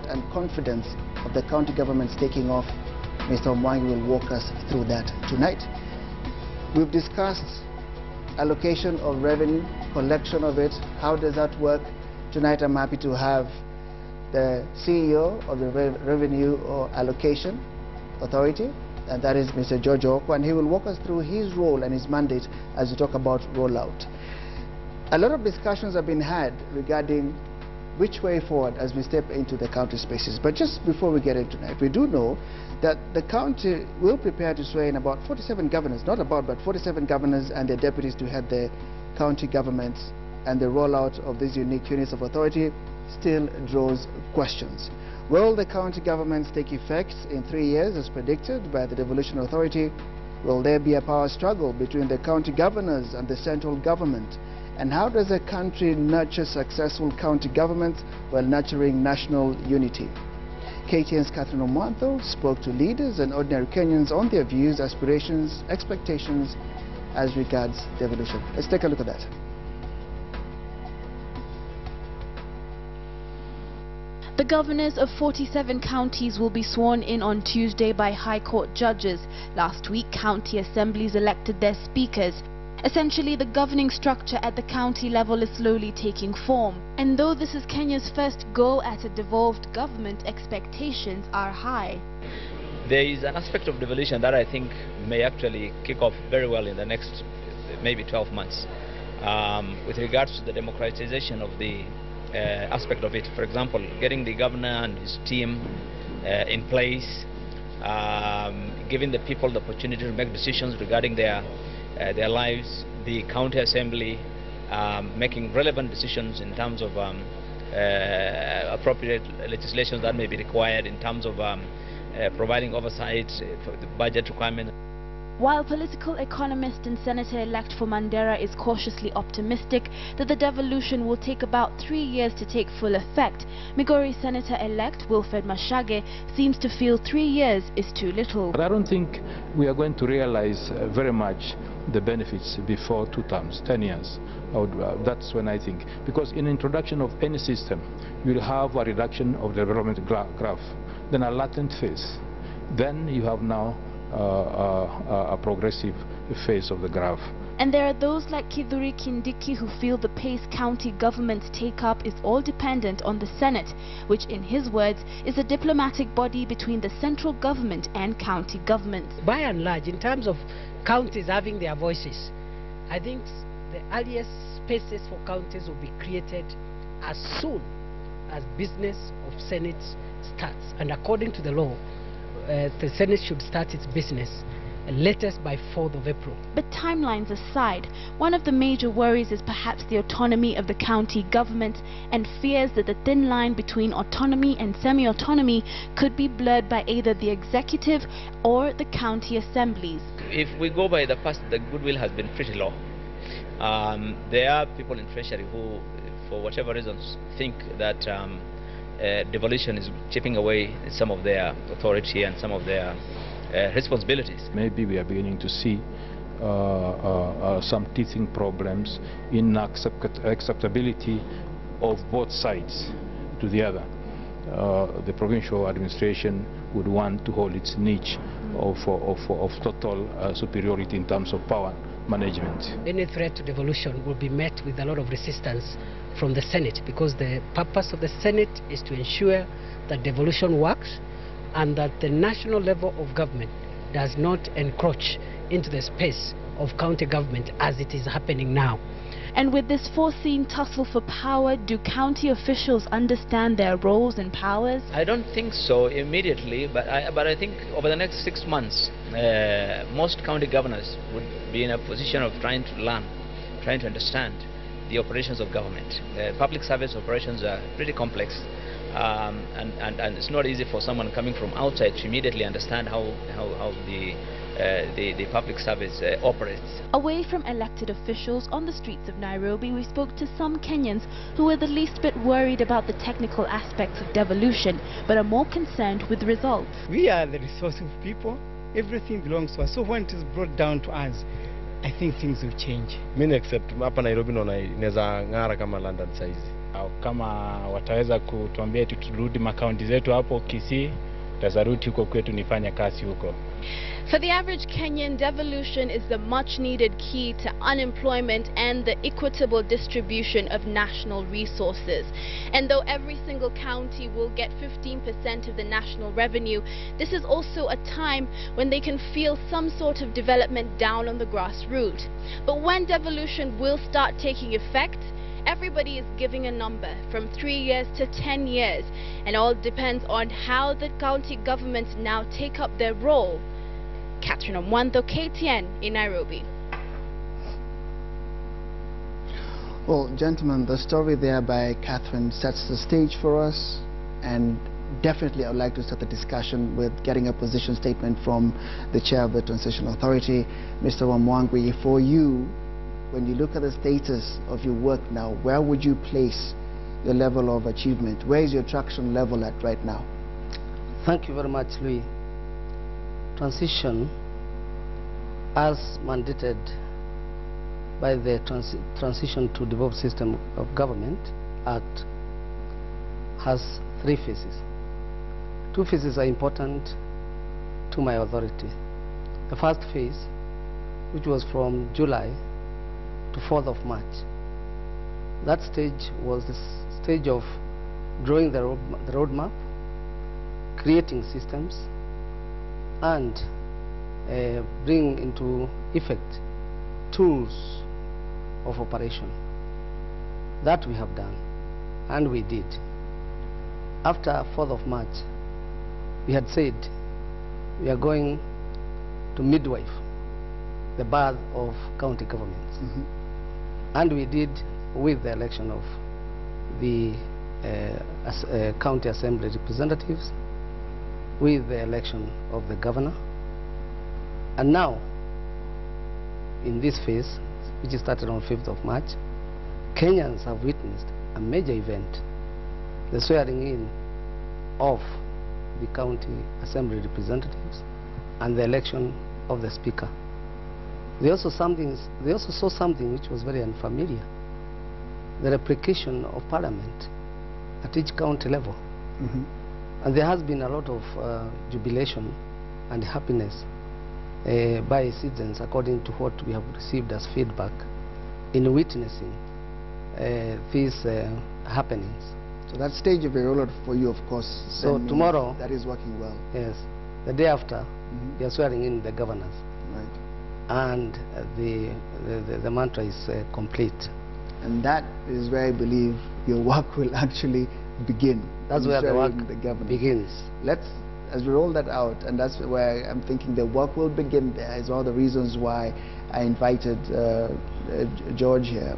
and confidence of the county governments taking off. Mr. Mwangi will walk us through that tonight. We've discussed allocation of revenue, collection of it, how does that work? Tonight I'm happy to have the CEO of the Revenue or Allocation Authority, and that is Mr. George Okwa, and he will walk us through his role and his mandate as we talk about rollout. A lot of discussions have been had regarding which way forward as we step into the county spaces. But just before we get into that, we do know that the county will prepare to swear in about 47 governors, not about, but 47 governors and their deputies to head the county governments, and the rollout of these unique units of authority still draws questions. Will the county governments take effect in 3 years as predicted by the Devolution Authority? Will there be a power struggle between the county governors and the central government? And how does a country nurture successful county governments while nurturing national unity? KTN's Catherine Omwanto spoke to leaders and ordinary Kenyans on their views, aspirations, expectations as regards devolution. Let's take a look at that. The governors of 47 counties will be sworn in on Tuesday by High Court judges. Last week, county assemblies elected their speakers. Essentially, the governing structure at the county level is slowly taking form. And though this is Kenya's first go at a devolved government, expectations are high. There is an aspect of devolution that I think may actually kick off very well in the next maybe 12 months. With regards to the democratization of the aspect of it. For example, getting the governor and his team in place, giving the people the opportunity to make decisions regarding their lives, the county assembly making relevant decisions in terms of appropriate legislation that may be required in terms of providing oversight for the budget requirements. While political economist and Senator-elect for Mandera is cautiously optimistic that the devolution will take about 3 years to take full effect, Migori Senator-elect Wilfred Mashage seems to feel 3 years is too little. But I don't think we are going to realize very much the benefits before 2 terms, 10 years. That's when I think. Because in introduction of any system, you'll have a reduction of the development graph, then a latent phase. Then you have now a progressive phase of the graph. And there are those like Kidhuri Kindiki who feel the pace county governments take up is all dependent on the Senate, which in his words is a diplomatic body between the central government and county governments. By and large, in terms of counties having their voices, I think the earliest spaces for counties will be created as soon as business of Senate starts. And according to the law, the Senate should start its business latest by 4th of April. But timelines aside, one of the major worries is perhaps the autonomy of the county government, and fears that the thin line between autonomy and semi-autonomy could be blurred by either the executive or the county assemblies. If we go by the past, the goodwill has been pretty low. There are people in Treasury who, for whatever reasons, think that devolution is chipping away some of their authority and some of their responsibilities. Maybe we are beginning to see some teething problems in acceptability of both sides to the other. The provincial administration would want to hold its niche of total superiority in terms of power management. Any threat to devolution will be met with a lot of resistance from the Senate, because the purpose of the Senate is to ensure that devolution works and that the national level of government does not encroach into the space of county government as it is happening now. And with this foreseen tussle for power, do county officials understand their roles and powers? I don't think so immediately, but I think over the next 6 months, most county governors would be in a position of trying to learn, trying to understand the operations of government. Public service operations are pretty complex, and it's not easy for someone coming from outside to immediately understand how the public service operates. Away from elected officials, on the streets of Nairobi, we spoke to some Kenyans who were the least bit worried about the technical aspects of devolution, but are more concerned with the results. We are the resourceful people. Everything belongs to us. So when it is brought down to us, I think things will change. Mimi except hapa Nairobi naona inaweza ng'ara kama London size. Kama wataweza kutuambia turudi makaunti zetu hapo Kisii, tazarudi huko kwetu nifanya kazi huko. For the average Kenyan, devolution is the much-needed key to unemployment and the equitable distribution of national resources. And though every single county will get 15% of the national revenue, this is also a time when they can feel some sort of development down on the grassroots. But when devolution will start taking effect, everybody is giving a number from 3 years to 10 years, and all depends on how the county governments now take up their role. Catherine Omwanto, KTN in Nairobi. Well, gentlemen, the story there by Catherine sets the stage for us, and definitely I would like to start the discussion with getting a position statement from the chair of the Transitional Authority, Mr. Wamwangwi. For you, when you look at the status of your work now, where would you place your level of achievement? Where is your traction level at right now? Thank you very much, Louis. Transition, as mandated by the Transition to Devolved System of Government Act, has 3 phases. 2 phases are important to my authority. The first phase, which was from July to 4th of March, that stage was the stage of drawing the roadmap, creating systems, and bring into effect tools of operation. That we have done, and we did. After 4th of March, we had said we are going to midwife the birth of county governments. And we did with the election of the county assembly representatives, with the election of the governor. And now, in this phase, which started on 5th of March, Kenyans have witnessed a major event, the swearing in of the county assembly representatives and the election of the speaker. They also saw something which was very unfamiliar, the replication of parliament at each county level. And there has been a lot of jubilation and happiness by citizens, according to what we have received as feedback, in witnessing these happenings. So that stage of a rollout for you, of course. So tomorrow, that is working well. Yes, the day after, we are swearing in the governors. Right. And the mantra is complete. And that is where I believe your work will actually begin. That's where the work begins. As we roll that out, and that's where I'm thinking the work will begin there, is one of the reasons why I invited George here.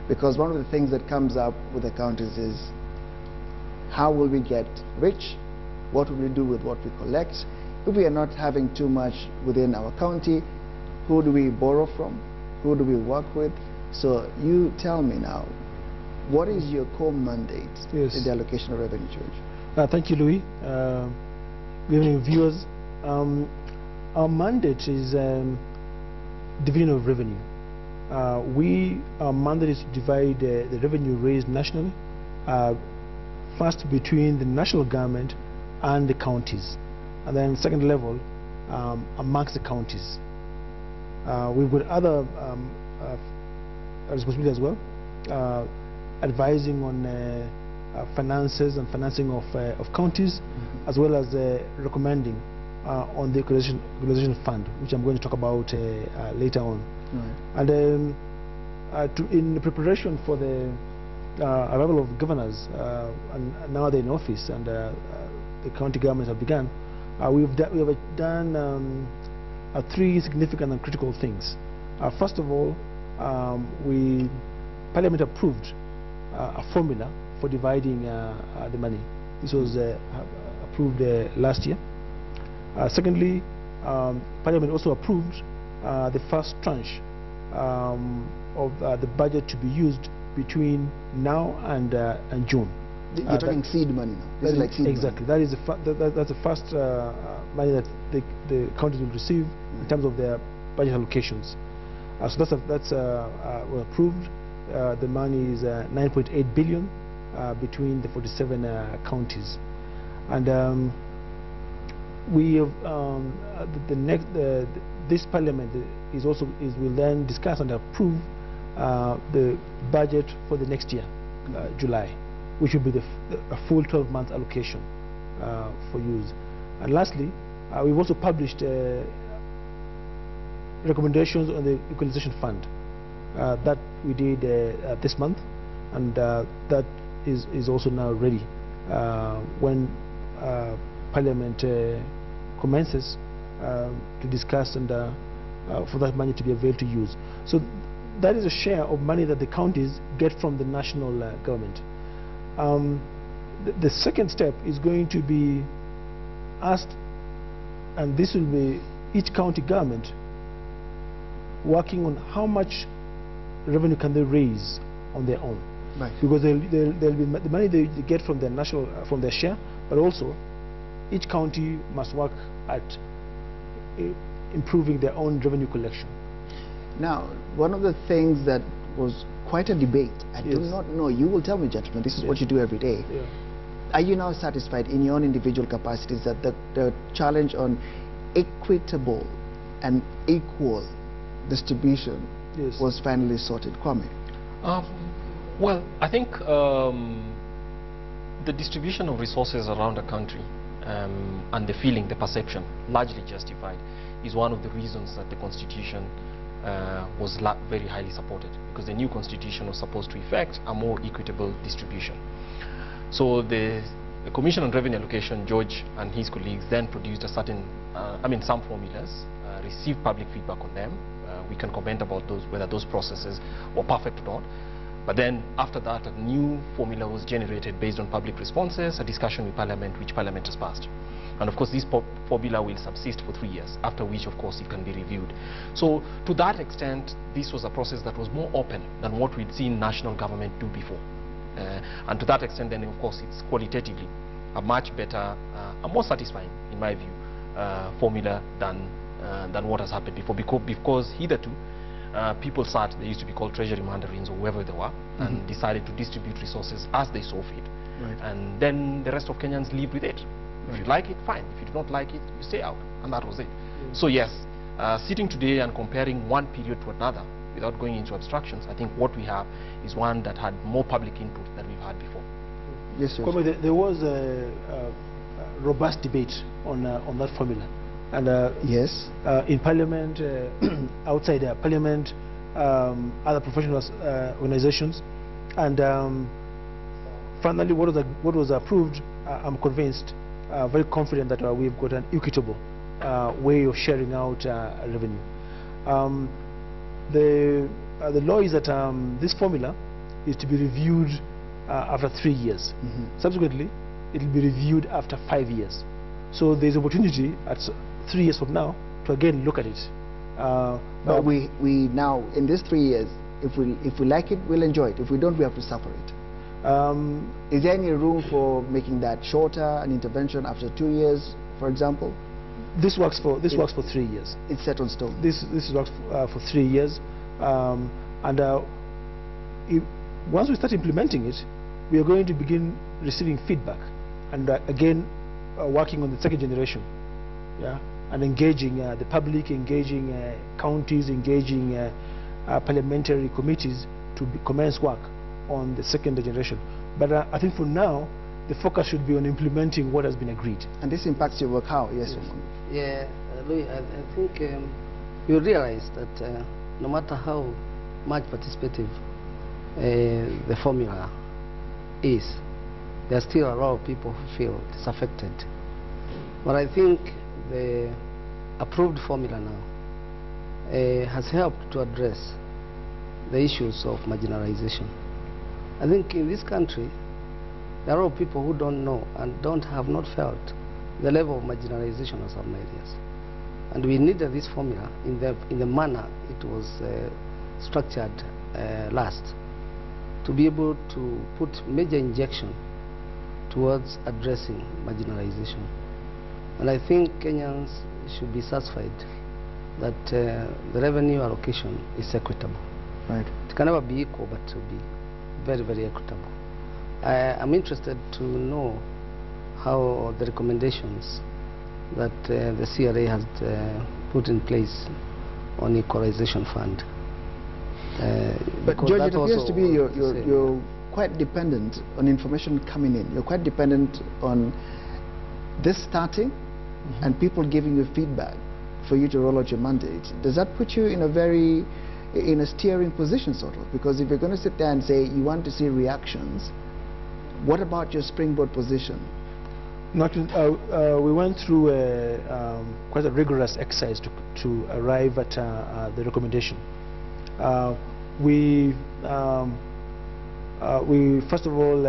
Because one of the things that comes up with the counties is, how will we get rich? What will we do with what we collect? If we are not having too much within our county, who do we borrow from? Who do we work with? So you tell me now, what is your core mandate in the allocation of revenue, George? Thank you, Louis. Good evening, viewers. Our mandate is division of revenue. Our mandate is to divide the revenue raised nationally, first between the national government and the counties, and then second level amongst the counties. We've got other responsibilities as well, advising on finances and financing of counties, as well as recommending on the equalization fund, which I'm going to talk about later on. Right. And in preparation for the arrival of governors, and now they're in office, and the county governments have begun, we have done 3 significant and critical things. First of all, Parliament approved a formula for dividing the money. This was approved last year. Secondly, Parliament also approved the first tranche of the budget to be used between now and June. You're talking seed money now. This is like seed exactly. money. That's the first money that the counties will receive in terms of their budget allocations. So that's approved. The money is 9.8 billion between the 47 counties. And we have this parliament will then discuss and approve the budget for the next year, July, which will be a full 12-month allocation for use. And lastly, we've also published recommendations on the equalization fund that we did this month, and that is also now ready when Parliament commences to discuss and for that money to be available to use. So that is a share of money that the counties get from the national government. The second step is going to be asked, and this will be each county government working on how much revenue can they raise on their own. Right. Because there'll be the money they get from their national, from their share, but also each county must work at improving their own revenue collection. Now, one of the things that was quite a debate, I do Yes. not know, you will tell me, gentlemen, this is what you do every day. Yeah. Are you now satisfied in your own individual capacities that the challenge on equitable and equal distribution Yes. was finally sorted? Kwame? Well, I think the distribution of resources around the country and the feeling, the perception, largely justified, is one of the reasons that the Constitution was very highly supported, because the new Constitution was supposed to effect a more equitable distribution. So the Commission on Revenue Allocation, George and his colleagues then produced a certain, some formulas, received public feedback on them. We can comment about those, whether those processes were perfect or not. But then after that, a new formula was generated based on public responses, a discussion with Parliament, which Parliament has passed. And of course, this formula will subsist for 3 years, after which, of course, it can be reviewed. So to that extent, this was a process that was more open than what we'd seen national government do before. And to that extent, then, of course, it's qualitatively a much better, a more satisfying, in my view, formula than what has happened before. Because hitherto, people sat, they used to be called treasury mandarins or whoever they were, and decided to distribute resources as they saw fit. Right. And then the rest of Kenyans live with it. If you like it, fine. If you do not like it, you stay out. And that was it. So yes, sitting today and comparing one period to another without going into abstractions, I think what we have is one that had more public input than we've had before. Yes, sir. There was a robust debate on that formula. And yes, in Parliament, outside Parliament, other professional organizations, and finally, what was approved, I'm convinced, very confident that we've got an equitable way of sharing out revenue. The law is that this formula is to be reviewed after 3 years. Subsequently, it will be reviewed after 5 years. So there's opportunity at 3 years from now to again look at it. but we now, in these 3 years, if we like it, we'll enjoy it. If we don't, we have to suffer it. Is there any room for making that shorter, an intervention after 2 years, for example? This works for 3 years. It's set on stone. This works for 3 years, and once we start implementing it, we are going to begin receiving feedback, and again working on the second generation, yeah, and engaging the public, engaging counties, engaging parliamentary committees to commence work on the second generation. But I think for now, the focus should be on implementing what has been agreed. And this impacts your work how? Yes. Yeah, Louis, I think you realize that no matter how much participative the formula is, there are still a lot of people who feel disaffected. But I think the approved formula now has helped to address the issues of marginalization. I think in this country, there are a lot of people who don't know and have not felt the level of marginalization of some areas. And we needed this formula in the manner it was structured last, to be able to put major injection towards addressing marginalization. And I think Kenyans should be satisfied that the revenue allocation is equitable. Right. It can never be equal, but it will be very, very equitable. I'm interested to know how the recommendations that the CRA has put in place on equalization fund. But George, it appears to be you're quite dependent on information coming in. You're quite dependent on this starting and people giving you feedback for you to roll out your mandate. Does that put you in a steering position, sort of? Because if you're going to sit there and say you want to see reactions, what about your springboard position? We went through quite a rigorous exercise to arrive at the recommendation. We first of all,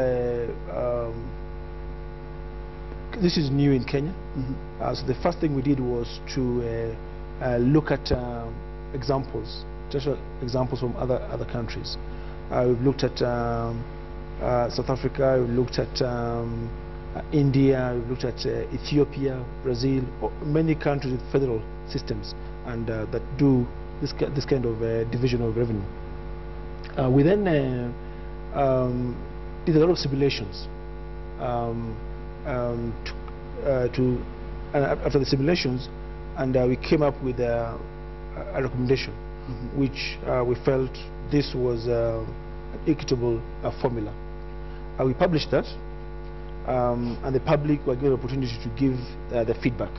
this is new in Kenya. So the first thing we did was to look at examples, just examples from other countries. We've looked at South Africa, we've looked at India, we've looked at Ethiopia, Brazil, many countries with federal systems and that do this kind of division of revenue. We then did a lot of simulations. After the simulations, and we came up with a recommendation, which we felt this was an equitable formula. We published that, and the public were given an opportunity to give the feedback.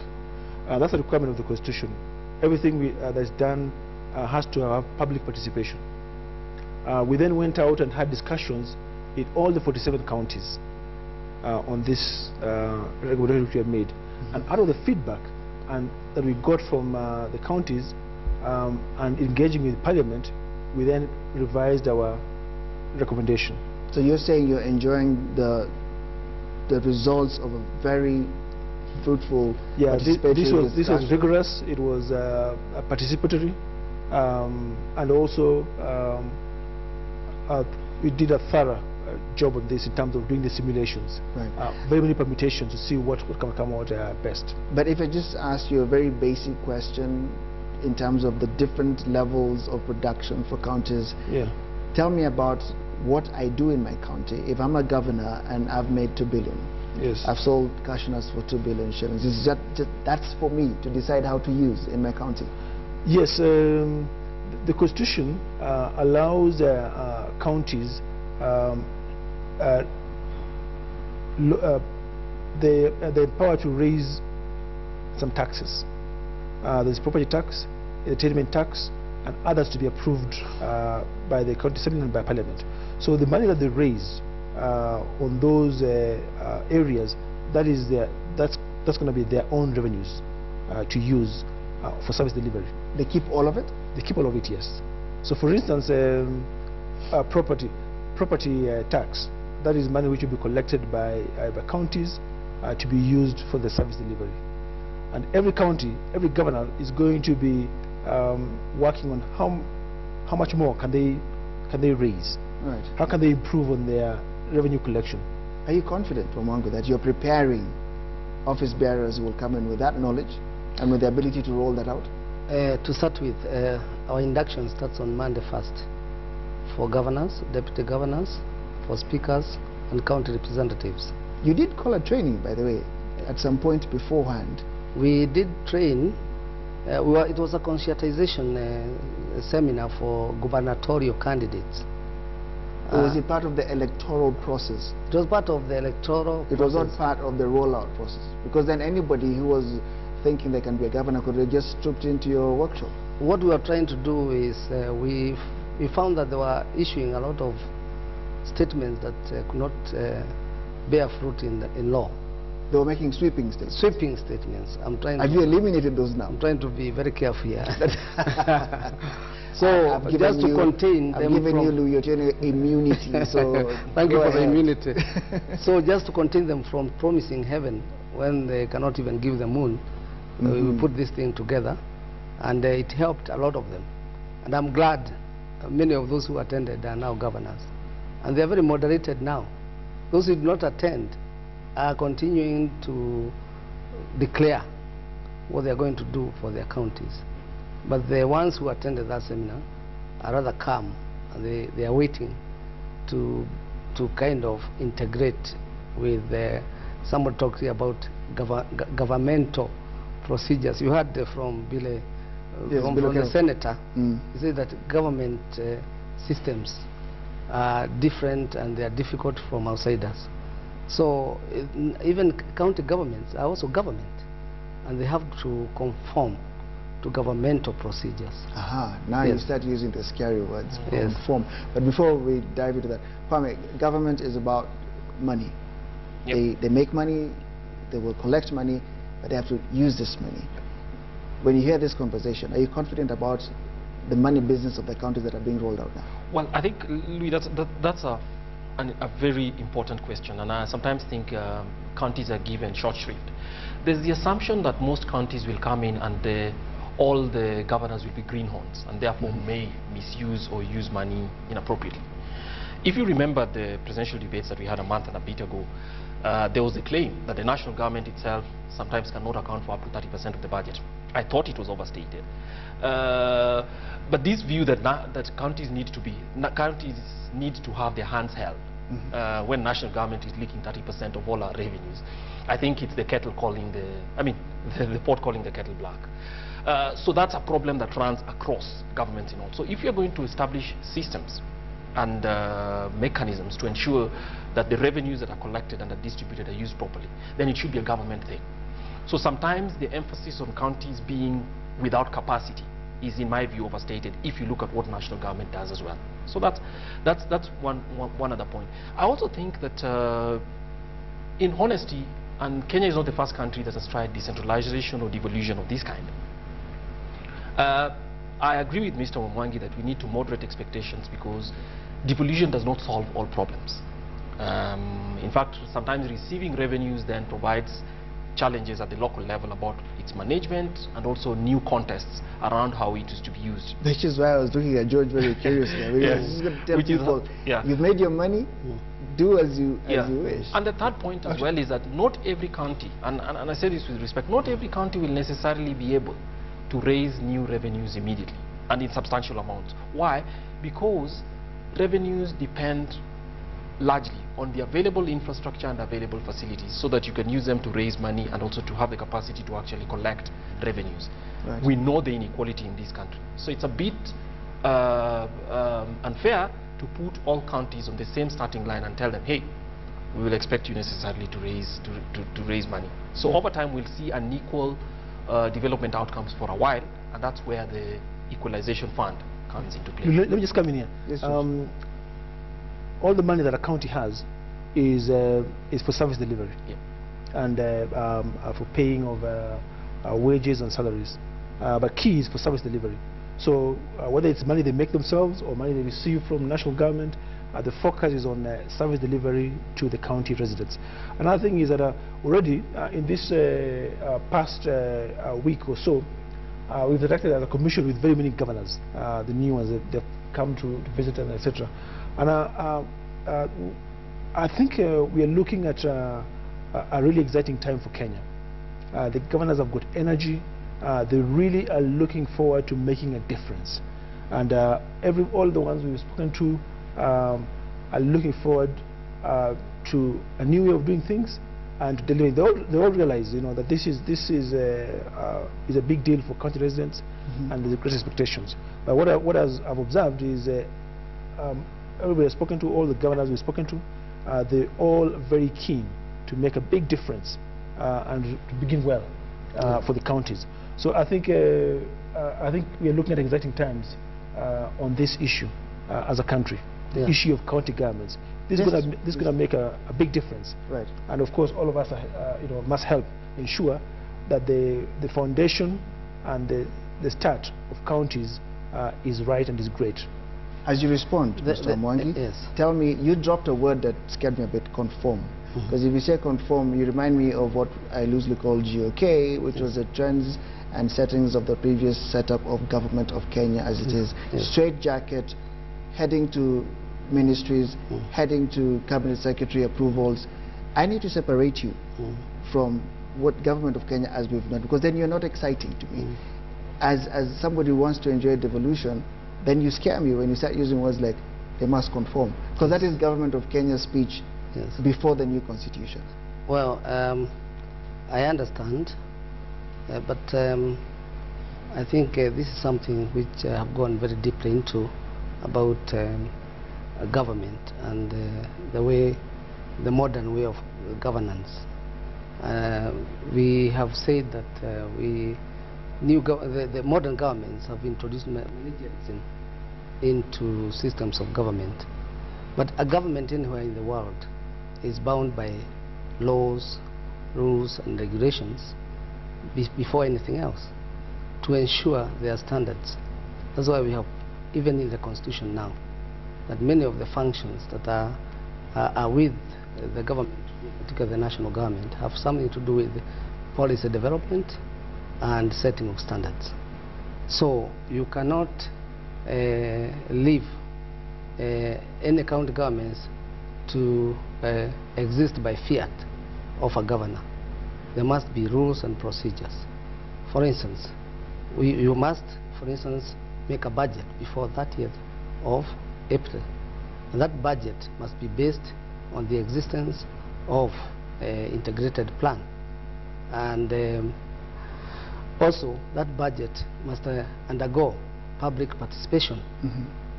That's a requirement of the Constitution. Everything that's done has to have public participation. We then went out and had discussions in all the 47 counties on this recommendation which we have made. And out of the feedback that we got from the counties and engaging with Parliament, we then revised our recommendation. So you're saying you're enjoying the results of a very fruitful participatory this was rigorous, it was participatory, and also we did a thorough job on this in terms of doing the simulations. Very many permutations to see what can come out best. But if I just ask you a very basic question in terms of the different levels of production for counties, tell me about what I do in my county. If I'm a governor and I've made 2 billion, I've sold cashew nuts for 2 billion shillings, that's for me to decide how to use in my county? Yes, the Constitution allows counties the power to raise some taxes. There's property tax, entertainment tax, and others to be approved by the county assembly and by Parliament. So the money that they raise on those areas, that's going to be their own revenues to use for service delivery. They keep all of it? They keep all of it, yes. So for instance, property tax, that is money which will be collected by counties to be used for the service delivery. And every county, every governor is going to be working on how much more can they raise? Right. How can they improve on their revenue collection? Are you confident, Wamangu, that you're preparing office bearers who will come in with that knowledge and with the ability to roll that out? To start with, our induction starts on Monday 1st for governors, deputy governors, for speakers and county representatives. You did call a training, by the way, at some point beforehand. We did train. It was a conscientization seminar for gubernatorial candidates. Was it part of the electoral process? It was part of the electoral process. It was not part of the rollout process? Because then anybody who was thinking they can be a governor could have just trooped into your workshop. What we were trying to do is we found that they were issuing a lot of statements that could not bear fruit in law. They were making sweeping statements? Sweeping statements. Have you eliminated those now? I'm trying to be very careful here. So just to contain them I've given you immunity, so thank you for the immunity. So just to contain them from promising heaven when they cannot even give the moon, we put this thing together, and it helped a lot of them. And I'm glad many of those who attended are now governors. And they're very moderated now. Those who did not attend are continuing to declare what they're going to do for their counties. But the ones who attended that seminar are rather calm, and they are waiting to to kind of integrate with someone talking about governmental procedures. You heard from Billy, from the senator. He said that government systems are different and they are difficult from outsiders. So even county governments are also government, and they have to conform to governmental procedures. Now you start using the scary words, conform. But before we dive into that, Kwame, government is about money. They make money, they will collect money, but they have to use this money. When you hear this conversation, are you confident about the money business of the counties that are being rolled out now? Well, I think, Louis, that's a very important question, and I sometimes think counties are given short shrift. There's the assumption that most counties will come in and all the governors will be greenhorns and therefore may misuse or use money inappropriately. If you remember the presidential debates that we had a month and a bit ago, there was a claim that the national government itself sometimes cannot account for up to 30% of the budget. I thought it was overstated. But this view that counties need to have their hands held when national government is leaking 30% of all our revenues, I think it's the kettle calling the pot calling the kettle black. So that's a problem that runs across governments and all. So if you're going to establish systems and mechanisms to ensure that the revenues that are collected and are distributed are used properly, then it should be a government thing. So sometimes the emphasis on counties being without capacity is, in my view, overstated if you look at what national government does as well. So that's one other point. I also think that in honesty, and Kenya is not the first country that has tried decentralization or devolution of this kind. I agree with Mr. Mwangi that we need to moderate expectations because devolution does not solve all problems. In fact, sometimes receiving revenues then provides challenges at the local level about its management and also new contests around how it is to be used. Which is why I was looking at George very curiously. Just going to tell people, you've made your money, do as you wish. And the third point as well is that not every county, and I say this with respect, not every county will necessarily be able to raise new revenues immediately and in substantial amounts. Why? Because revenues depend largely on the available infrastructure and available facilities so that you can use them to raise money and also to have the capacity to actually collect revenues. Right. We know the inequality in this country. So it's a bit unfair to put all counties on the same starting line and tell them, hey, we will expect you necessarily to raise money. So over time we'll see unequal development outcomes for a while, and that's where the equalization fund comes into play. Let me just come in here. Yes, all the money that a county has is for service delivery and for paying of wages and salaries. But key is for service delivery. So whether it's money they make themselves or money they receive from national government, the focus is on service delivery to the county residents. Another thing is that already in this past week or so, we've interacted as a commission with very many governors, the new ones that they've come to visit and etc. And I think we are looking at a really exciting time for Kenya. The governors have got energy. They really are looking forward to making a difference. And all the ones we've spoken to are looking forward to a new way of doing things and to deliver. They all realize, that this is a big deal for county residents, and there's great expectations. But what I've observed is everybody I've spoken to, all the governors we've spoken to, they're all very keen to make a big difference and to begin well for the counties. So I think we are looking at exciting times on this issue as a country, the issue of county governments. This is going to make a big difference. Right. And of course, all of us must help ensure that the foundation and the start of counties is right and is great. As you respond, Mr. Mwangi, tell me, you dropped a word that scared me a bit, conform. Because if you say conform, you remind me of what I loosely call GOK, which was the trends and settings of the previous setup of government of Kenya as it is. Straight jacket, heading to ministries, heading to cabinet secretary approvals. I need to separate you from what government of Kenya as we've done, because then you're not exciting to me. As somebody who wants to enjoy devolution, then you scare me when you start using words like they must conform? Because that is Government of Kenya's speech before the new constitution. Well, I understand, but I think this is something which I have gone very deeply into about government and the modern way of governance. We have said that the modern governments have introduced managerialism into systems of government, but a government anywhere in the world is bound by laws, rules and regulations before anything else to ensure their standards. That's why we have, even in the constitution now, that many of the functions that are with the government, particularly the national government, have something to do with policy development and setting of standards. So you cannot leave any county governments to exist by fiat of a governor. There must be rules and procedures. For instance, you must, for instance, make a budget before 30th of April. And that budget must be based on the existence of integrated plan. And also, that budget must undergo public participation.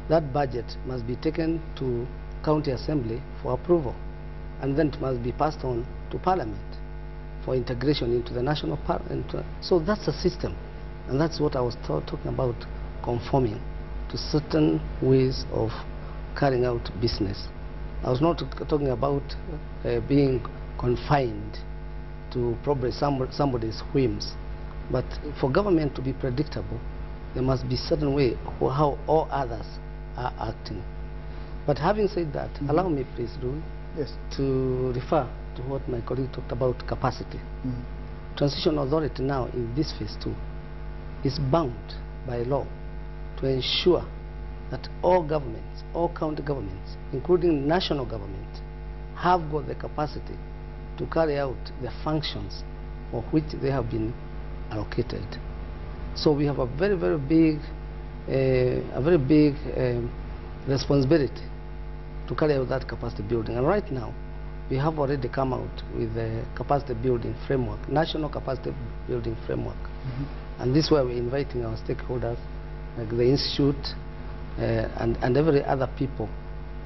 That budget must be taken to county assembly for approval, and then it must be passed on to parliament for integration into the national parliament. So that's a system, and that's what I was talking about, conforming to certain ways of carrying out business. I was not talking about being confined to probably somebody's whims, but for government to be predictable, there must be certain way how all others are acting. But having said that, allow me please, Louis, to refer to what my colleague talked about, capacity. Transition Authority now in this phase 2 is bound by law to ensure that all governments, all county governments, including national government, have got the capacity to carry out the functions for which they have been allocated. So we have a very, very big responsibility to carry out that capacity building. And right now, we have already come out with a capacity building framework, national capacity building framework. And this way we're inviting our stakeholders, like the institute and every other people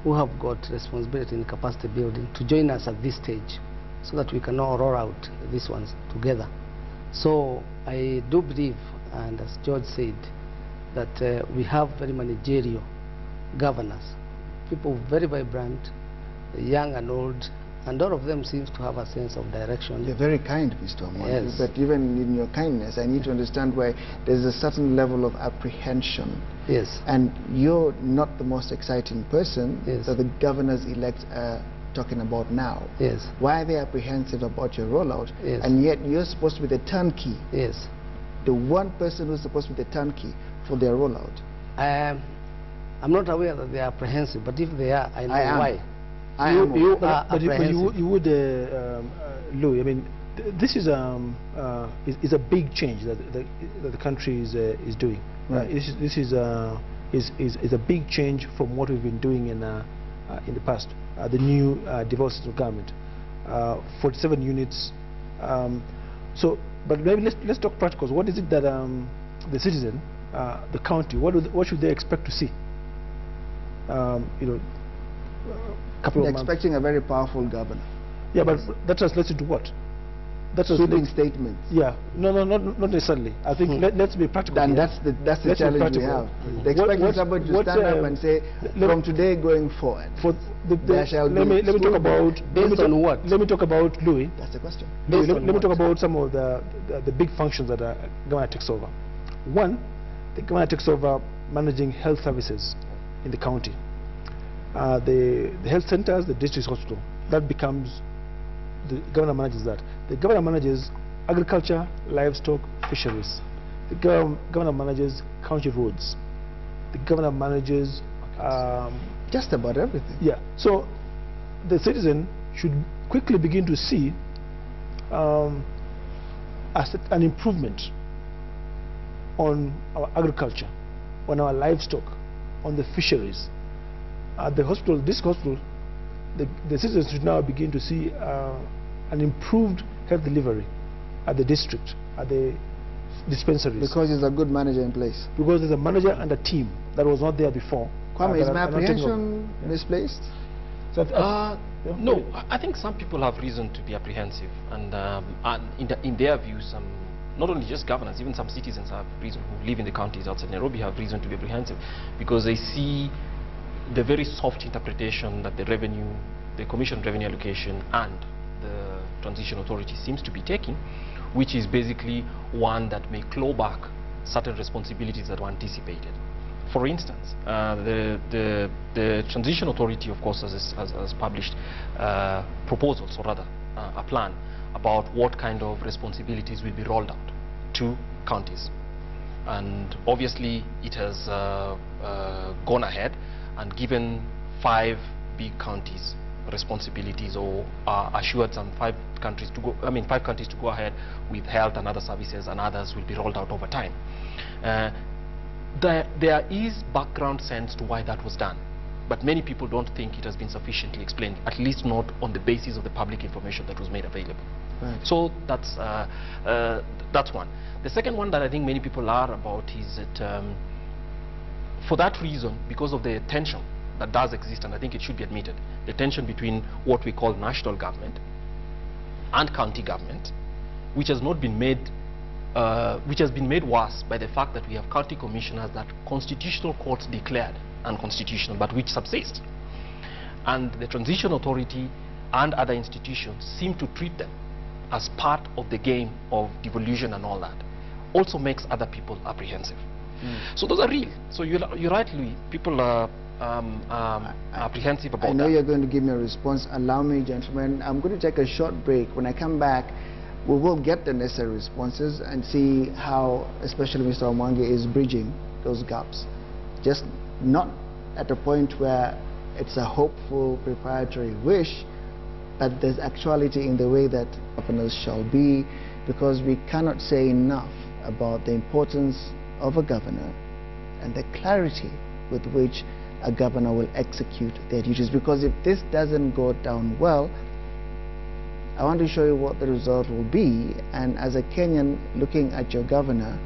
who have got responsibility in capacity building to join us at this stage so that we can all roll out these ones together. So I do believe, and as George said, that we have very managerial governors, people very vibrant, young and old, and all of them seems to have a sense of direction. You're very kind, Mr. Omwangi, but even in your kindness, I need to understand why there's a certain level of apprehension. And you're not the most exciting person that the governors-elect are talking about now. Why are they apprehensive about your rollout? And yet you're supposed to be the turnkey. The one person who's supposed to be the turnkey for their rollout. I'm not aware that they are apprehensive, but if they are, I know why. You would, Louis, I mean, this is a big change that the country is doing. This is a big change from what we've been doing in the past. The new devolved system of government, 47 units. But maybe let's talk practicals. What is it that the citizen, the county, what should they expect to see? They're expecting a very powerful governor. Yeah, but that translates into what? That sweeping statements. Yeah, no, not necessarily. I think let's be practical. And that's the challenge we have. They're expecting somebody to stand up and say, from today going forward, there shall be. Let me talk about based on what? Let me talk about, Louis. That's the question. Let me talk about some of the big functions that the government takes over. One, the government takes over managing health services in the county. The health centers, the district hospital, that becomes, the governor manages that. The governor manages agriculture, livestock, fisheries. The governor manages county roads. The governor manages just about everything. Yeah. So the citizen should quickly begin to see an improvement on our agriculture, on our livestock, on the fisheries. At the hospital, this hospital, the citizens should now begin to see an improved health delivery at the district, at the dispensaries. Because there's a good manager in place. Because there's a manager and a team that was not there before. Kwame, is my apprehension misplaced? So no, I think some people have reason to be apprehensive, and in their view, not only just governors, even some citizens have reason who live in the counties outside Nairobi have reason to be apprehensive, because they see the very soft interpretation that the Commission on Revenue Allocation and the Transition Authority seems to be taking, which is basically one that may claw back certain responsibilities that were anticipated. For instance, the Transition Authority, of course, has published proposals, or rather a plan about what kind of responsibilities will be rolled out to counties. And obviously it has gone ahead and given 5 big counties responsibilities, or assured some 5 countries to go ahead with health and other services, and others will be rolled out over time. There is background sense to why that was done, but many people don't think it has been sufficiently explained, at least not on the basis of the public information that was made available. Right. So that's one. The second one that I think many people are about is that for that reason, because of the tension that does exist, and I think it should be admitted, the tension between what we call national government and county government, which has been made worse by the fact that we have county commissioners that constitutional courts declared unconstitutional, but which subsist. And the Transition Authority and other institutions seem to treat them as part of the game of devolution and all that. Also makes other people apprehensive. So those are real. So you're right, Louis. People are apprehensive about that. I know you're going to give me a response. Allow me, gentlemen. I'm going to take a short break. When I come back, we will get the necessary responses and see how, especially Mr. Omwangi, is bridging those gaps. Just not at a point where it's a hopeful, preparatory wish, but there's actuality in the way that governors shall be, because we cannot say enough about the importance of a governor and the clarity with which a governor will execute their duties. Because if this doesn't go down well, I want to show you what the result will be. And as a Kenyan looking at your governor,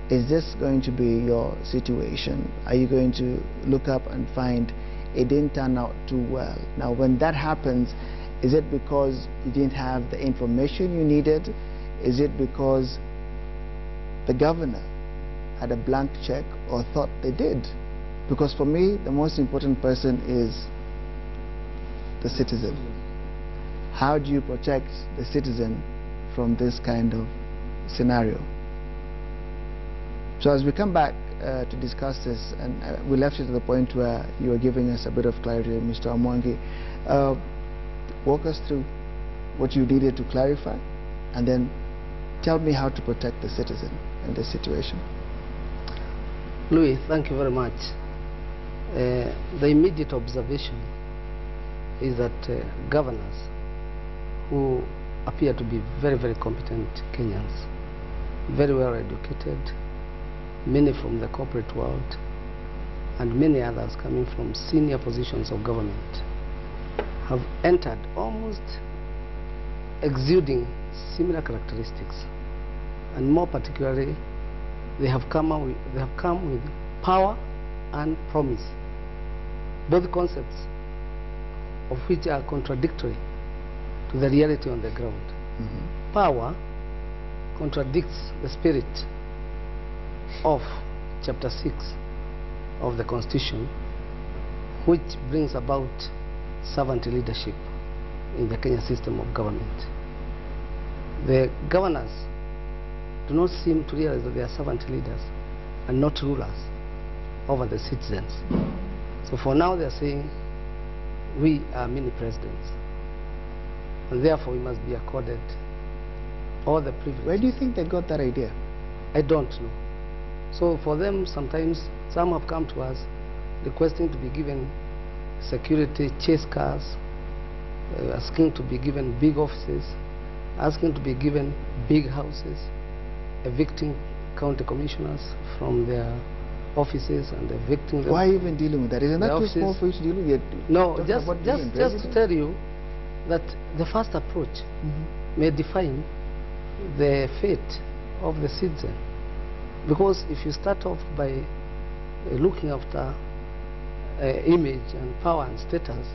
is this going to be your situation? Are you going to look up and find it didn't turn out too well? Now, when that happens, is it because you didn't have the information you needed? Is it because the governor had a blank check or thought they did? Because for me, the most important person is the citizen. How do you protect the citizen from this kind of scenario? So as we come back to discuss this, and we left you to the point where you were giving us a bit of clarity, Mr. Omwangi, walk us through what you needed to clarify, and then tell me how to protect the citizen in this situation. Louis, thank you very much. The immediate observation is that governors who appear to be very, very competent Kenyans, very well educated, many from the corporate world, and many others coming from senior positions of government, have entered almost exuding similar characteristics, and more particularly, they have come with power and promise, both concepts of which are contradictory to the reality on the ground. Power contradicts the spirit of Chapter 6 of the Constitution, which brings about servant leadership in the Kenya system of government. The governors do not seem to realize that they are servant leaders and not rulers over the citizens. So for now they are saying, we are mini presidents, and therefore we must be accorded all the privileges. Where do you think they got that idea? I don't know. So for them, sometimes some have come to us requesting to be given security, chase cars, asking to be given big offices, asking to be given big houses, evicting county commissioners from their offices and evicting them. Why even dealing with that? Isn't that too small for you to deal with? No, just to tell you that the first approach may define the fate of the citizen. Because if you start off by looking after image and power and status,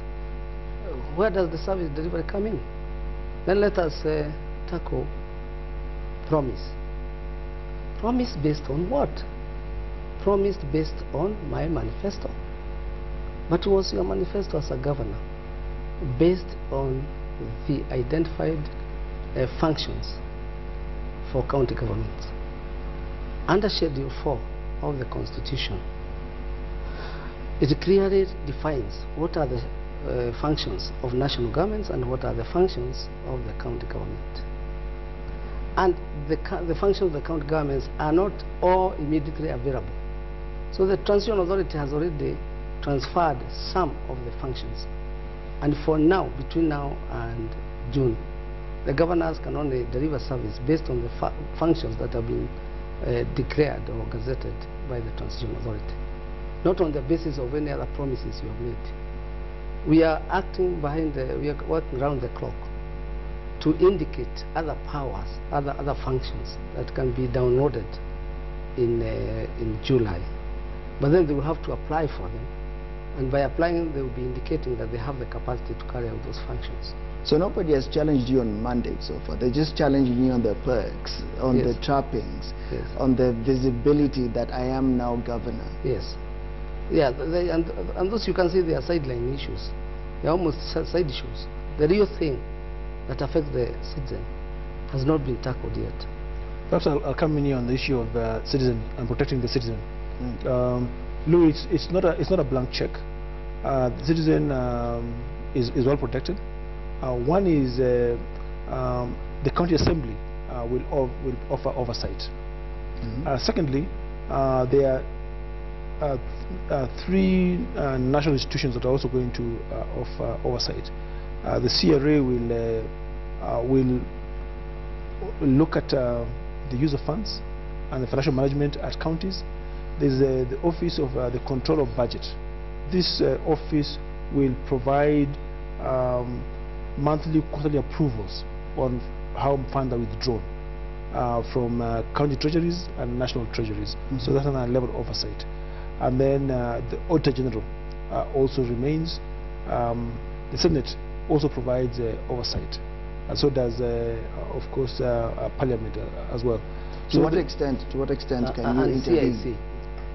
where does the service delivery come in? Then let us tackle promise. Promise based on what? Promise based on my manifesto. But was your manifesto as a governor based on the identified functions for county governments? Under Schedule 4 of the Constitution, it clearly defines what are the functions of national governments and what are the functions of the county government. And the functions of the county governments are not all immediately available. So the Transition Authority has already transferred some of the functions. And for now, between now and June, the governors can only deliver service based on the functions that have been declared or gazetted by the Transition Authority, not on the basis of any other promises you have made. We are acting we are working around the clock to indicate other powers, other functions that can be downloaded in July. But then they will have to apply for them. And by applying, they will be indicating that they have the capacity to carry out those functions. So nobody has challenged you on mandate so far. They're just challenging you on the perks, on the trappings, on the visibility that I am now governor. Yes. Yeah, and those you can see they are sideline issues. They are almost side issues. The real thing that affects the citizen has not been tackled yet. Perhaps I'll come in here on the issue of citizen and protecting the citizen. Lou, it's not a blank check. The citizen is well protected. One is the county assembly will offer oversight. Secondly, there are three national institutions that are also going to offer oversight. The CRA will look at the use of funds and the financial management at counties. There's the Office of the Control of Budget. This office will provide monthly, quarterly approvals on how funds are withdrawn from county treasuries and national treasuries. So that's another level of oversight. And then the Auditor General also remains. The Senate also provides oversight, and so does, of course, Parliament as well. To what extent can you intervene?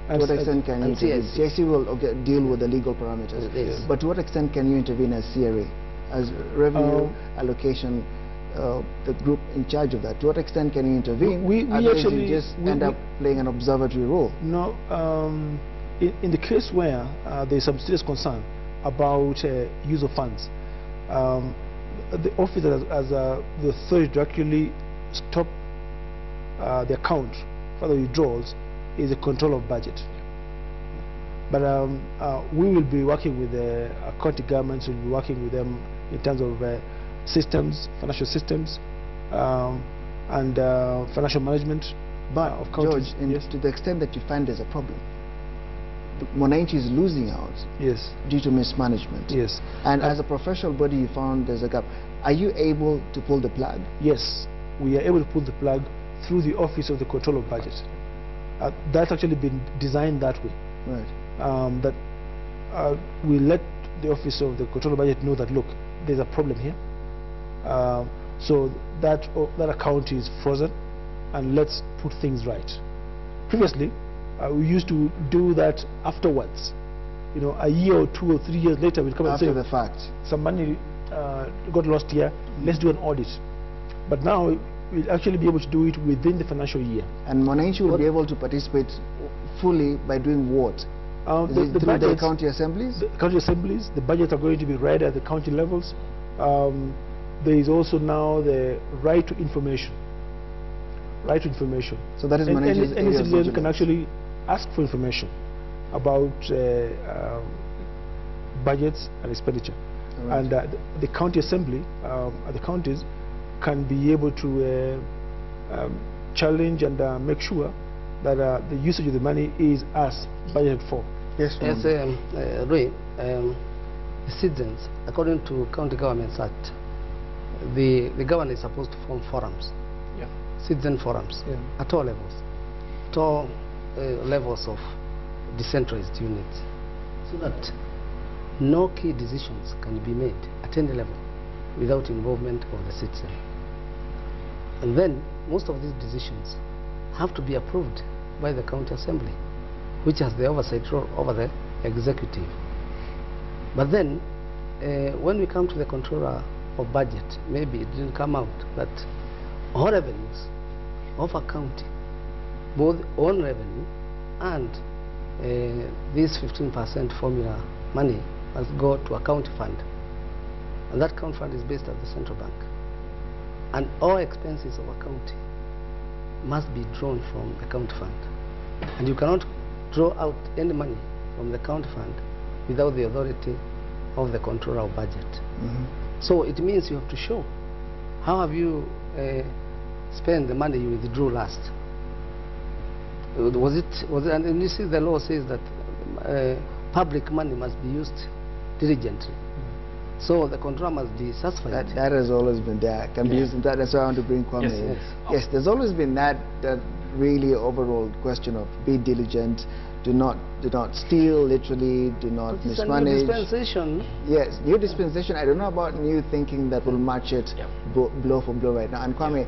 To what extent can you intervene? CIC will deal with the legal parameters. Yes. But to what extent can you intervene as CRA, as revenue allocation, the group in charge of that? To what extent can you intervene? We actually just end up playing an observatory role. No, in the case where there is some serious concern about use of funds, the office as the authority to actually stop the account for the withdrawals is the control of budget. But we will be working with the county governments. We'll be working with them in terms of systems, financial systems, and financial management of counties. George, to the extent that you find there's a problem, Mwananchi is losing out due to mismanagement. Yes. And as a professional body, you found there's a gap. Are you able to pull the plug? Yes, we are able to pull the plug through the Office of the Control of Budget. That's actually been designed that way. Right. That we let the Office of the Control of Budget know that, look, there's a problem here. So that account is frozen, and let's put things right. Previously, we used to do that afterwards. You know, a year or 2 or 3 years later, we'll come and say, after the fact, some money got lost here, let's do an audit. But now, we'll actually be able to do it within the financial year. And Mwananchi will be able to participate fully by doing what? Through the county assemblies? The county assemblies, the budgets are going to be read at the county levels. There is also now the right to information. Right to information. So that is Mwananchi's any citizen can actually ask for information about budgets and expenditure. Right. And the county assembly, the counties, can be able to challenge and make sure that the usage of the money is as budgeted for. Yes, Yes, Ray, citizens, according to County Governments Act, the governor is supposed to form forums, citizen forums, at all levels, levels of decentralized units, so that no key decisions can be made at any level without involvement of the citizen. And then most of these decisions have to be approved by the county assembly, which has the oversight role over the executive. But then when we come to the controller of budget, maybe it didn't come out that all revenues of a county, both own revenue and this 15% formula money, must go to a county fund, and that county fund is based at the central bank, and all expenses of a county must be drawn from the county fund, and you cannot draw out any money from the county fund without the authority of the controller of budget. So it means you have to show how have you spent the money you withdrew last. Was it, and you see the law says that public money must be used diligently. So the controller must be satisfied. That has always been there. Can be used in that. That's why I want to bring Kwame in. Yes, there's always been that really overall question of be diligent, do not steal, literally, do not mismanage. New dispensation. Yes, new dispensation. I don't know about new thinking that will match it blow for blow right now. And Kwame,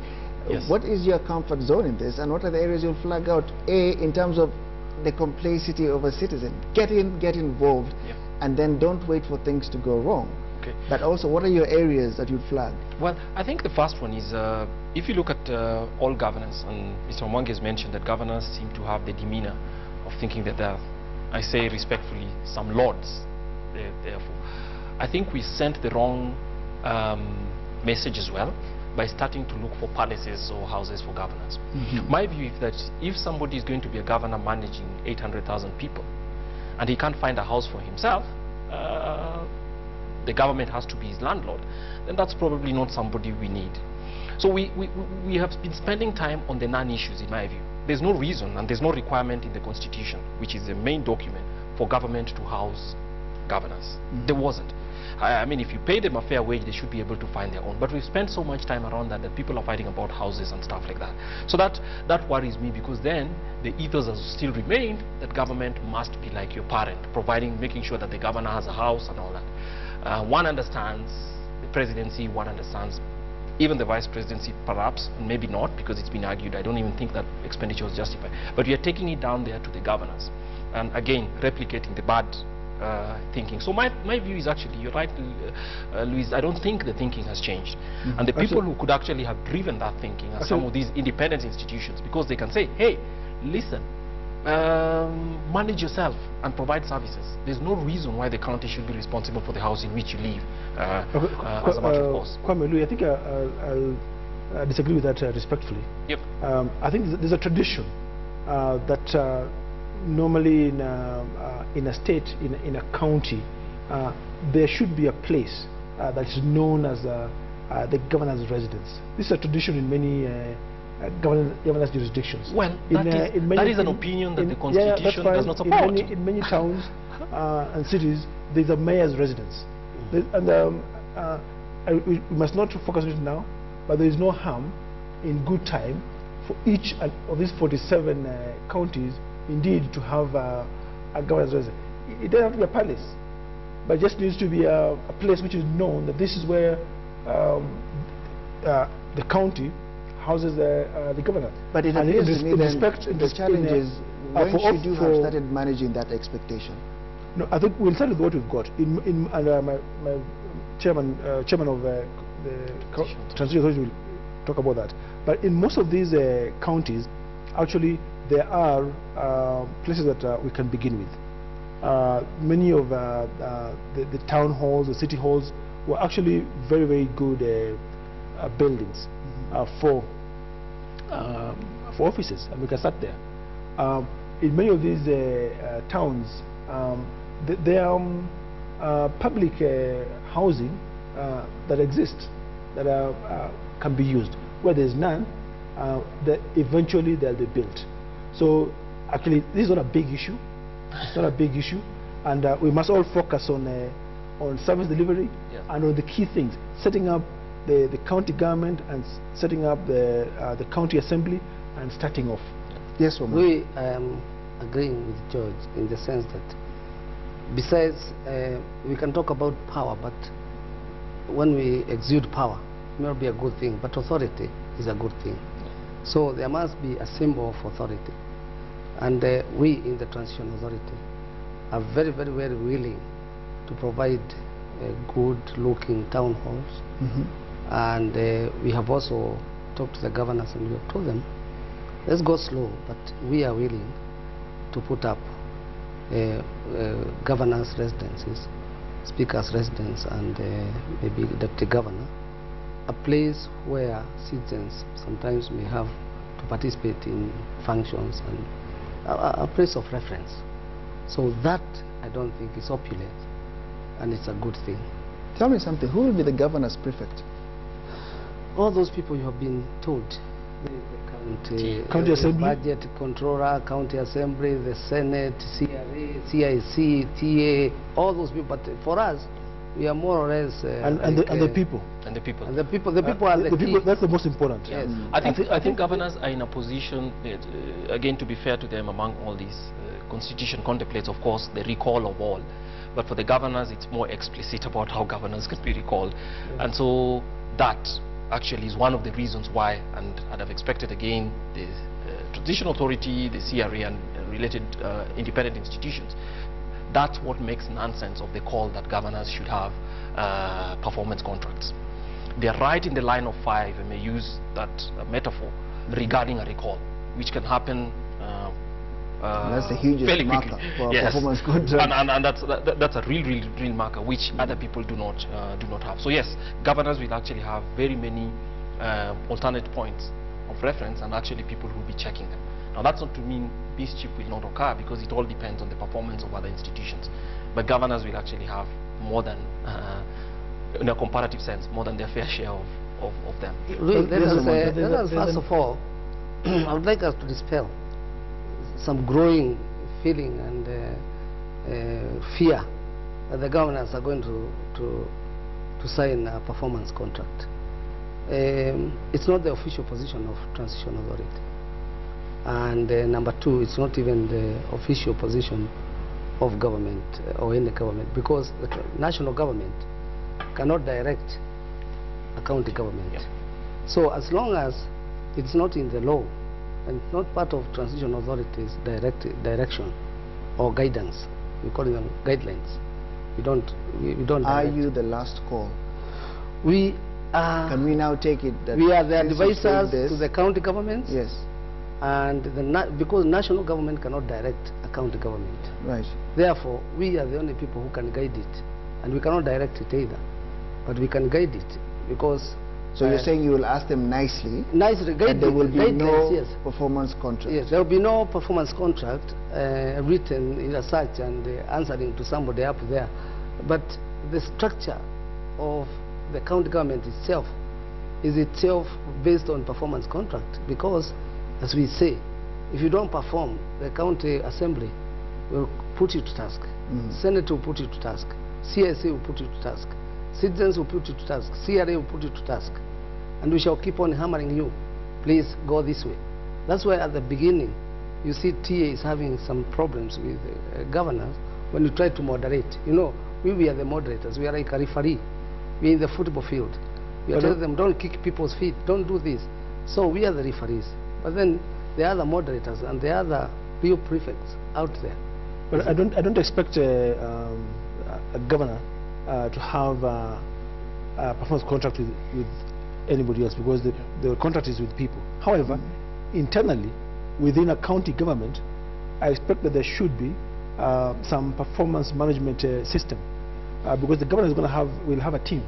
what is your comfort zone in this, and what are the areas you'll flag out? In terms of the complexity of a citizen, get involved, and then don't wait for things to go wrong. But also, what are your areas that you'd flag? Well, I think the first one is, if you look at all governance, and Mr. Mwangi has mentioned that governors seem to have the demeanor of thinking that they're, I say respectfully, some lords. Therefore, I think we sent the wrong message as well by starting to look for palaces or houses for governors. My view is that if somebody is going to be a governor managing 800,000 people and he can't find a house for himself, the government has to be his landlord, then that's probably not somebody we need. So we have been spending time on the non-issues, in my view. There's no reason and there's no requirement in the Constitution, which is the main document, for government to house governors. There wasn't. I mean, if you pay them a fair wage, they should be able to find their own. But we've spent so much time around that people are fighting about houses and stuff like that. So that worries me, because then the ethos has still remained that government must be like your parent, making sure that the governor has a house and all that. One understands the presidency, one understands even the vice presidency, perhaps, and maybe not, because it's been argued. I don't even think that expenditure was justified. But we are taking it down there to the governors, and again, replicating the bad thinking. So my view is actually, you're right, Luis, I don't think the thinking has changed. And the people who could actually have driven that thinking are some of these independent institutions, because they can say, hey, listen, manage yourself and provide services. There's no reason why the county should be responsible for the house in which you live, as a matter of course. Kwame, Louis, I think I'll disagree with that respectfully. I think there's a tradition that normally in a state, in a county, there should be a place that is known as the governor's residence. This is a tradition in many governance jurisdictions. Well, that is an opinion that the Constitution does not support. In many towns and cities, there's a mayor's residence. And we must not focus on it now, but there is no harm in good time for each of these 47 counties, indeed, to have a governor's residence. It doesn't have to be a palace, but it just needs to be a place which is known that this is where the county houses the governor. But it appears to me then the challenge is, when should you have started managing that expectation? No, I think we'll start with what we've got. My chairman of the Transition Authority will talk about that. But in most of these counties, actually, there are places that we can begin with. Many of the town halls, the city halls, were actually very, very good buildings for offices, and we can start there. In many of these towns, there are public housing that exists that can be used. Where there's none, eventually they'll be built. So actually, this is not a big issue. It's not a big issue, and we must all focus on service delivery and on the key things: setting up the county government and setting up the county assembly and starting off. Yes, Omar. We agreeing with George in the sense that besides we can talk about power, but when we exude power, it may not be a good thing, but authority is a good thing. So there must be a symbol of authority, and we in the Transition Authority are very, very, very willing to provide good-looking town halls, and we have also talked to the governors and we have told them, let's go slow, but we are willing to put up governors' residences, speakers' residence, and maybe deputy governor, a place where citizens sometimes may have to participate in functions, and a place of reference. So that, I don't think, is opulent, and it's a good thing. Tell me something, who will be the governor's prefect? All those people you have been told. County Assembly, budget controller, county assembly, the Senate, CRA, CIC, TA, all those people. But for us, we are more or less the people. And the people. And the people are the key. People, that's the most important. Yes. I think governors are in a position that, again, to be fair to them, among all these, Constitution contemplates, of course, the recall of all. But for the governors, it's more explicit about how governors can be recalled. And so that actually is one of the reasons why, and I'd have expected again the Transition Authority, the CRA, and related independent institutions. That's what makes nonsense of the call that governors should have performance contracts. They're right in the line of fire, if I may use that metaphor, regarding a recall, which can happen that's the hugest marker for performance contract. And that's a real marker which other people do not have. So yes, governors will actually have very many alternate points of reference, and actually people will be checking them. Now that's not to mean mischief will not occur, because it all depends on the performance of other institutions. But governors will actually have more than, in a comparative sense, more than their fair share of them. Let us first of all, I would like us to dispel some growing feeling and fear that the governors are going to sign a performance contract. It's not the official position of Transition Authority. And number two, it's not even the official position of government or any government, because the national government cannot direct a county government. So as long as it's not in the law, and it's not part of Transition Authority's direction or guidance, we call them guidelines. We don't. Are you the last call? We are. Can we now take it that we are the advisors to the county governments? Yes. And because national government cannot direct a county government. Right. Therefore, we are the only people who can guide it, and we cannot direct it either, but we can guide it, because. So you're saying you will ask them nicely, guide there will be no yes. performance contract? Yes, there will be no performance contract written in a search and answering to somebody up there. But the structure of the county government itself is itself based on performance contract, because, as we say, if you don't perform, the county assembly will put you to task, Senate will put you to task, CIC will put you to task, citizens will put you to task, CRA will put you to task, and we shall keep on hammering you, please go this way. That's why at the beginning you see TA is having some problems with governors when you try to moderate. You know, we are the moderators, we are like a referee, we are in the football field. We are telling them, don't kick people's feet, don't do this. So we are the referees, but then there are the moderators and there are the real prefects out there. But I don't expect a governor to have a performance contract with anybody else, because the contract is with people. However, internally, within a county government, I expect that there should be some performance management system, because the governor will have a team.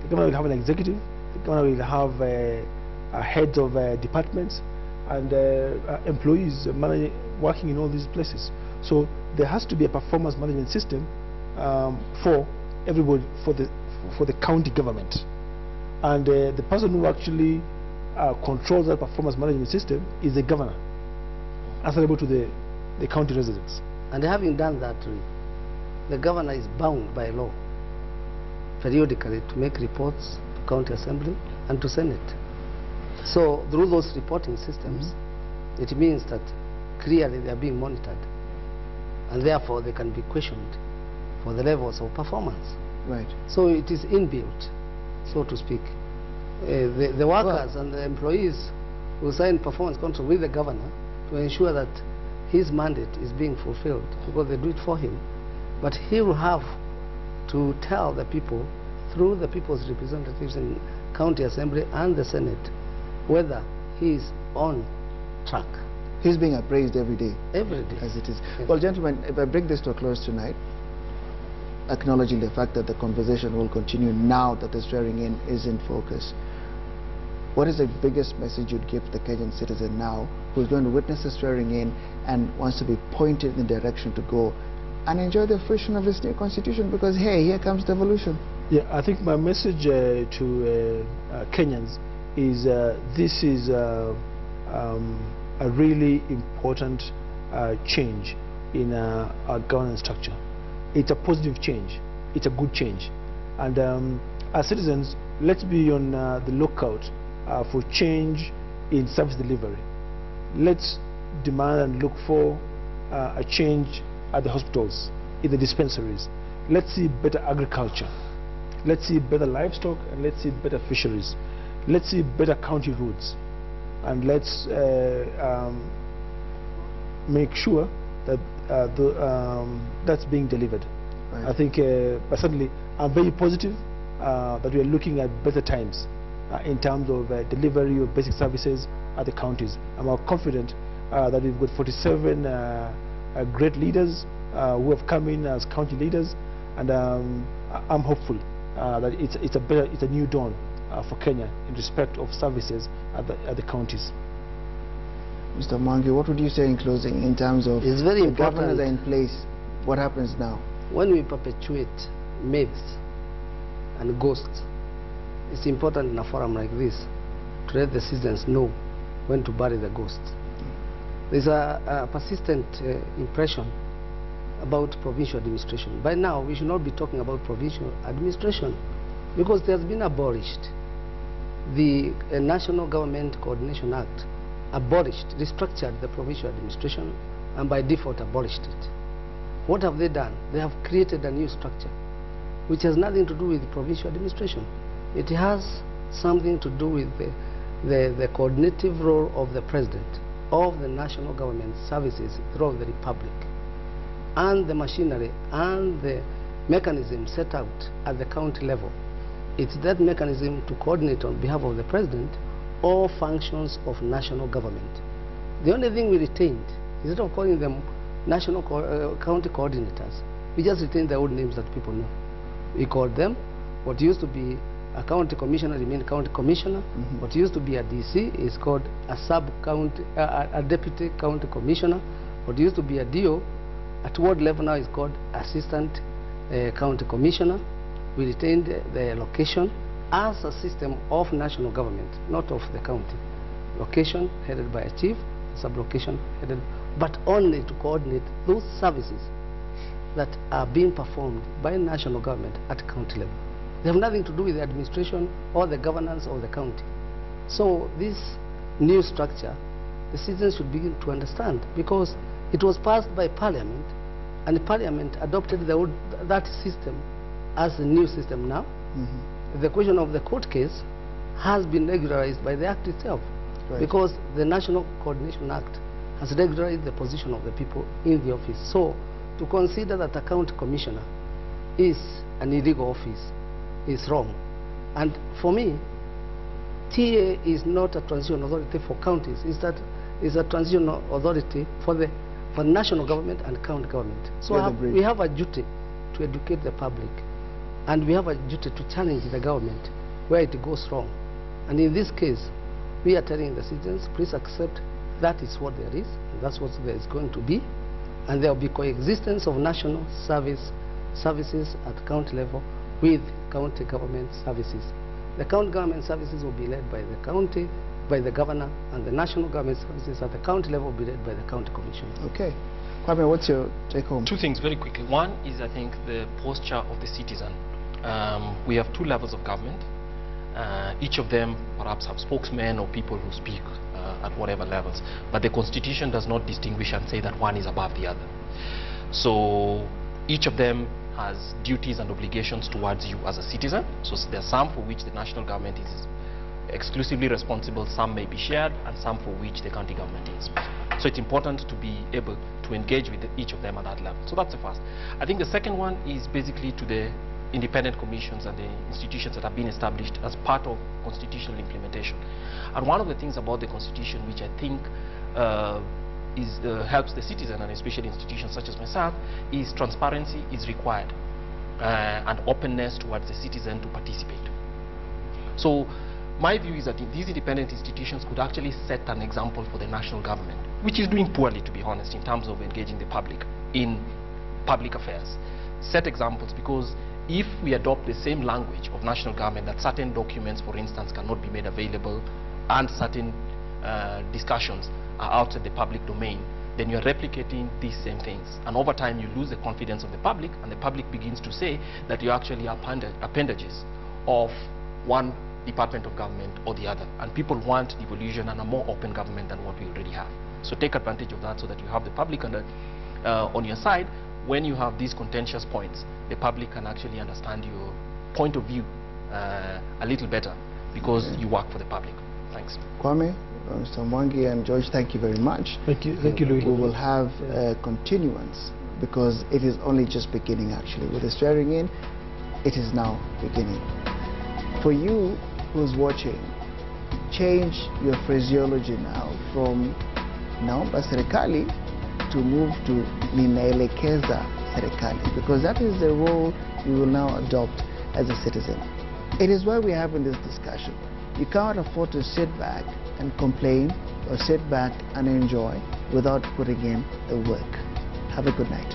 The governor will have an executive, the governor will have heads of departments and employees working in all these places. So there has to be a performance management system for everybody, for the county government, and the person who actually controls that performance management system is the governor. answerable to the county residents. And having done that, the governor is bound by law periodically to make reports to county assembly and to Senate. So through those reporting systems, it means that clearly they are being monitored, and therefore they can be questioned for the levels of performance. Right. So it is inbuilt, so to speak. The workers and the employees will sign performance contract with the governor to ensure that his mandate is being fulfilled, because they do it for him. But he will have to tell the people through the people's representatives in county assembly and the Senate whether he is on track. He's being appraised every day. Every day. As it is. Yes. Well, gentlemen, if I bring this to a close tonight, acknowledging the fact that the conversation will continue now that the swearing in is in focus, what is the biggest message you'd give the Kenyan citizen now who's going to witness the swearing in and wants to be pointed in the direction to go and enjoy the fruition of his new constitution? Because, hey, here comes the evolution. Yeah, I think my message to Kenyans is this is a really important change in our governance structure. It's a positive change. It's a good change. And as citizens, let's be on the lookout for change in service delivery. Let's demand and look for a change at the hospitals, in the dispensaries. Let's see better agriculture. Let's see better livestock, and let's see better fisheries. Let's see better county roads. And let's make sure that that's being delivered. Right. I think personally, I'm very positive that we are looking at better times in terms of delivery of basic services at the counties. I'm confident that we've got 47 great leaders who have come in as county leaders, and I'm hopeful that it's a new dawn for Kenya in respect of services at the counties. Mr. Mwangi, what would you say in closing in terms of it's very the important governors are in place? What happens now? When we perpetuate myths and ghosts, it's important in a forum like this to let the citizens know when to bury the ghosts. There's a persistent impression about provincial administration. By now, we should not be talking about provincial administration because it has been abolished. The National Government Coordination Act abolished, restructured the provincial administration, and by default abolished it. What have they done? They have created a new structure which has nothing to do with provincial administration. It has something to do with the coordinative role of the president of the national government services throughout the republic, and the machinery and the mechanism set out at the county level. It's that mechanism to coordinate on behalf of the president all functions of national government. The only thing we retained, instead of calling them national county coordinators, we just retained the old names that people know. We called them, what used to be a county commissioner remained county commissioner. What used to be a DC is called a sub-county, a deputy county commissioner. What used to be a DO at ward level now is called assistant county commissioner. We retained the location as a system of national government, not of the county. Location headed by a chief, sub-location headed, but only to coordinate those services that are being performed by national government at county level. They have nothing to do with the administration or the governance of the county. So this new structure, the citizens should begin to understand, because it was passed by Parliament, and Parliament adopted that system as a new system now. The question of the court case has been regularized by the Act itself, because the National Coordination Act has regularized the position of the people in the office. So to consider that a county commissioner is an illegal office is wrong. And for me, TA is not a transition authority for counties. It's a transition authority for the national government and county government. So we have a duty to educate the public, and we have a duty to challenge the government where it goes wrong. And in this case, we are telling the citizens, please accept that is what there is, and that's what there is going to be, and there will be coexistence of national services at county level with county government services. The county government services will be led by the county by the governor, and the national government services at the county level will be led by the county commission. Okay. Kwame, what's your take home? Two things very quickly. One is, I think, the posture of the citizen. We have two levels of government. Each of them perhaps have spokesmen or people who speak at whatever levels. But the Constitution does not distinguish and say that one is above the other. So each of them has duties and obligations towards you as a citizen. So there are some for which the national government is exclusively responsible, some may be shared, and some for which the county government is. So it's important to be able to engage with each of them at that level. So that's the first. I think the second one is basically to the independent commissions and the institutions that have been established as part of constitutional implementation. And one of the things about the Constitution which I think helps the citizen, and especially institutions such as myself, is transparency is required and openness towards the citizen to participate. So my view is that these independent institutions could actually set an example for the national government, which is doing poorly, to be honest, in terms of engaging the public in public affairs. Set examples, because if we adopt the same language of national government, that certain documents, for instance, cannot be made available and certain discussions are outside the public domain, then you're replicating these same things. And over time, you lose the confidence of the public, and the public begins to say that you're actually appendages of one department of government or the other. And people want evolution and a more open government than what we already have. So take advantage of that so that you have the public on your side. When you have these contentious points, the public can actually understand your point of view a little better, because you work for the public. Thanks. Kwame, Mr. Mwangi and George, thank you very much. Thank you, Louis. We will have a continuance, because it is only just beginning actually. With the swearing in, it is now beginning. For you who's watching, change your phraseology now from naomba serikali to move to ninaelekeza serikali, because that is the role you will now adopt as a citizen. It is why we're having this discussion. You can't afford to sit back and complain or sit back and enjoy without putting in the work. Have a good night.